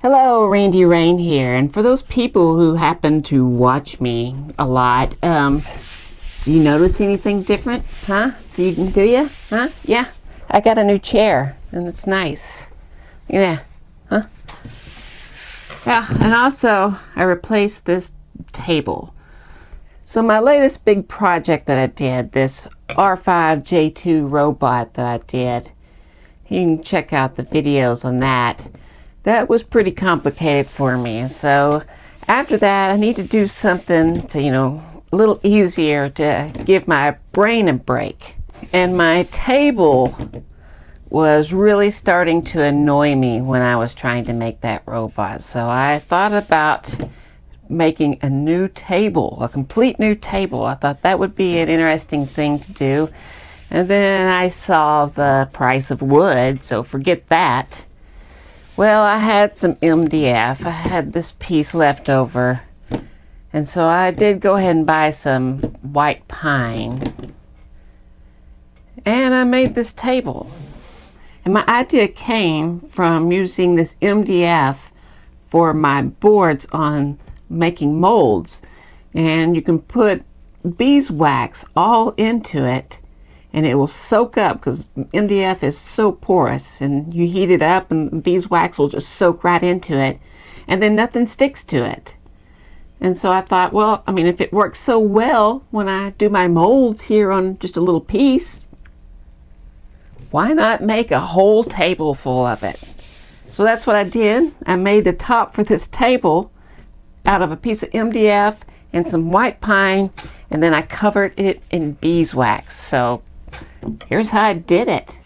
Hello, Randy Rain here, and for those people who happen to watch me a lot, do you notice anything different? Huh? Do you? Huh? Yeah, I got a new chair, and it's nice. Yeah, huh? Yeah, and also I replaced this table. So my latest big project that I did, this R5J2 robot that I did, you can check out the videos on that. That was pretty complicated for me. So after that, I need to do something to, a little easier to give my brain a break. And my table was really starting to annoy me when I was trying to make that robot. So I thought about making a new table, a complete new table. I thought that would be an interesting thing to do. And then I saw the price of wood, so forget that. Well, I had some MDF. I had this piece left over. And so I did go ahead and buy some white pine. And I made this table. And my idea came from using this MDF for my boards on making molds. And you can put beeswax all into it, and it will soak up because MDF is so porous, and you heat it up and beeswax will just soak right into it, and then nothing sticks to it. And so I thought, well, if it works so well when I do my molds here on just a little piece, why not make a whole table full of it? So that's what I did. I made the top for this table out of a piece of MDF and some white pine, and then I covered it in beeswax. So here's how I did it.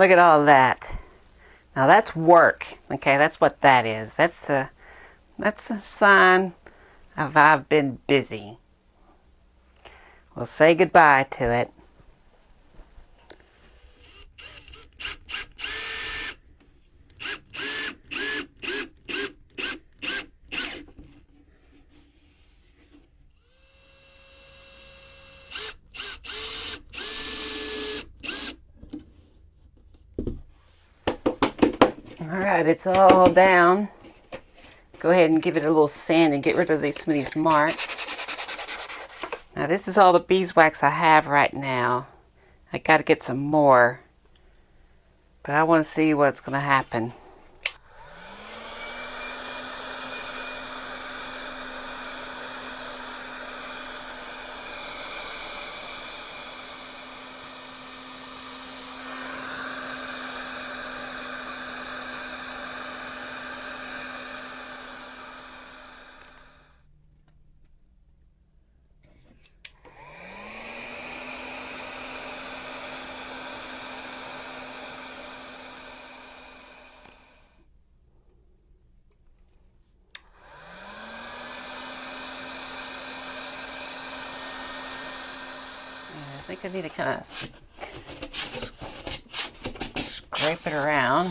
Look at all that. Now that's work. Okay, that's what that is. That's a sign of I've been busy. We'll say goodbye to it. Alright, it's all down. Go ahead and give it a little sand and get rid of some of these marks. Now this is all the beeswax I have right now. I got to get some more. But I want to see what's going to happen. I think I need to kind of scrape it around.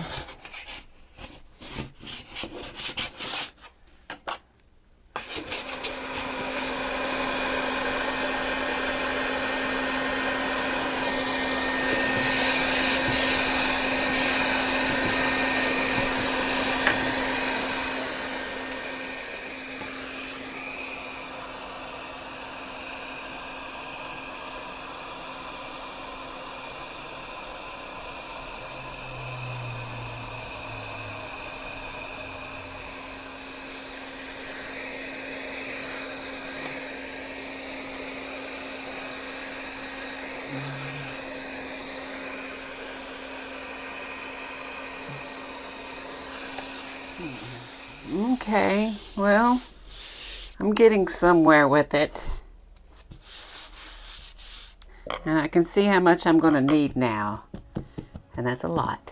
Okay, well, I'm getting somewhere with it. And I can see how much I'm going to need now. And that's a lot.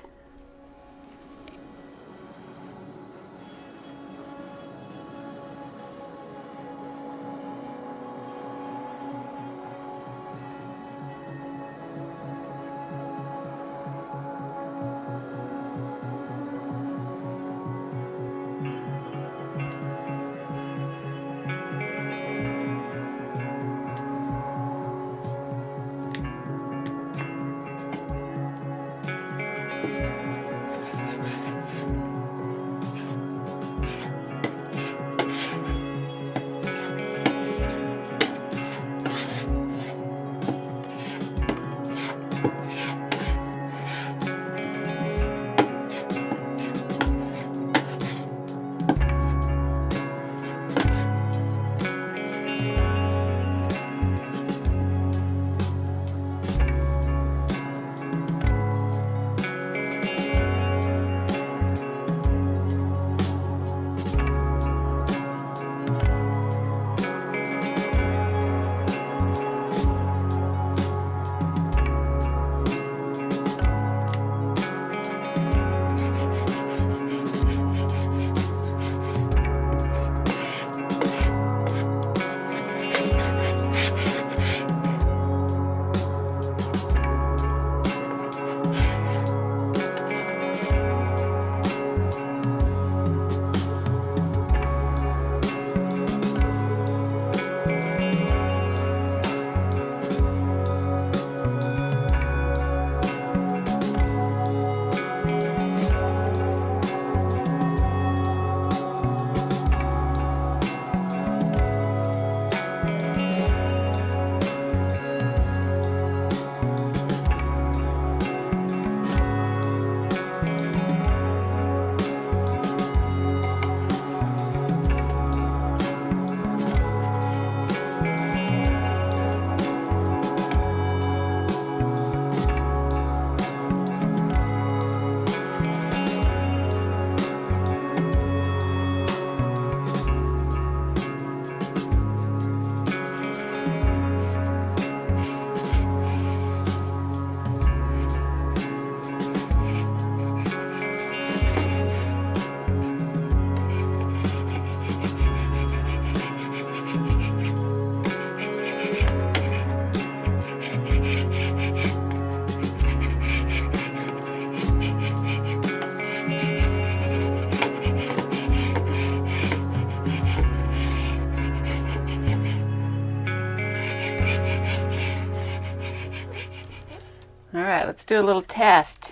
do a little test.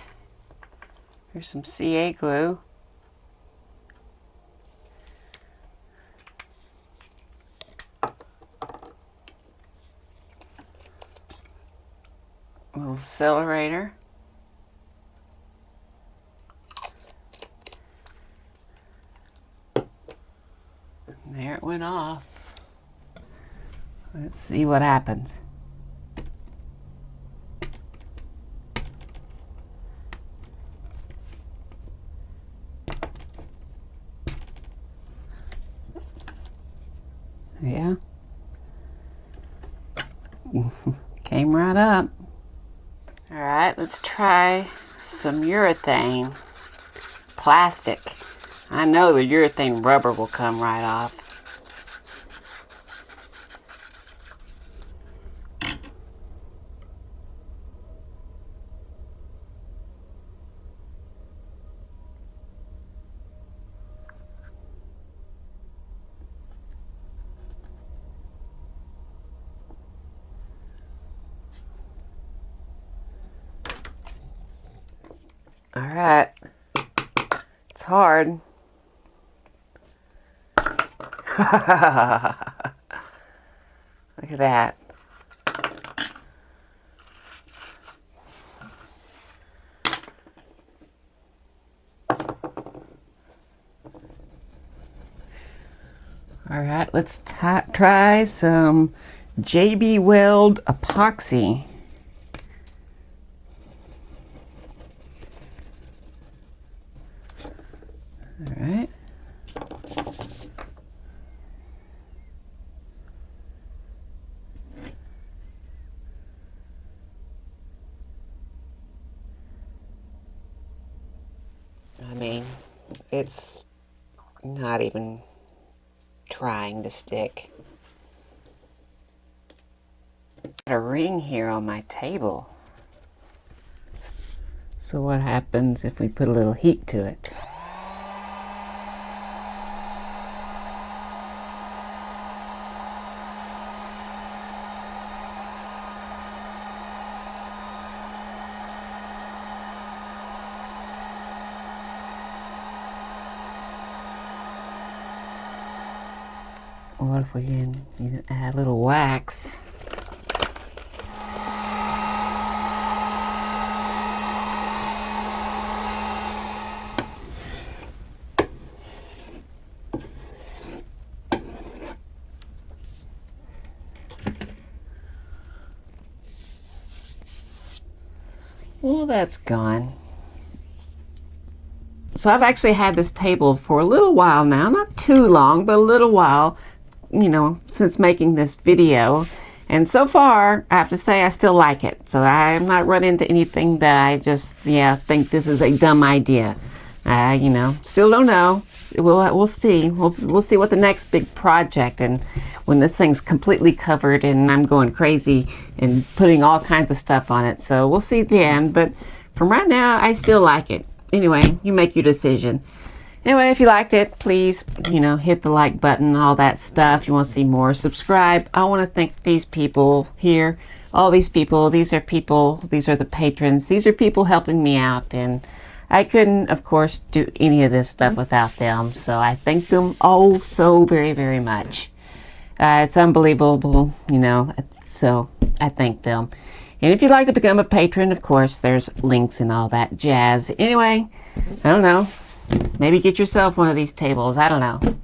Here's some CA glue. A little accelerator. There it went off. Let's see what happens. Yeah. Came right up. All right, let's try some urethane. Plastic. I know the urethane rubber will come right off. All right, it's hard. Look at that. All right, let's try some JB Weld epoxy. All right. I mean, it's not even trying to stick. Got a ring here on my table. So what happens if we put a little heat to it? What if we can add a little wax? Well, that's gone. So I've actually had this table for a little while now, not too long, but a little while, you know, since making this video. And so far, I have to say I still like it. So I'm not run into anything that I just, think this is a dumb idea. Still don't know. We'll see. We'll see what the next big project, and when this thing's completely covered and I'm going crazy and putting all kinds of stuff on it. So we'll see at the end. But from right now, I still like it. Anyway, you make your decision. Anyway, if you liked it, please, hit the like button, all that stuff. If you want to see more, subscribe. I want to thank these people here. All these people, these are the patrons. These are people helping me out. And I couldn't, of course, do any of this stuff without them. So I thank them oh so very, very much. It's unbelievable, so I thank them. And if you'd like to become a patron, of course, there's links and all that jazz. Anyway, I don't know. Maybe get yourself one of these tables. I don't know.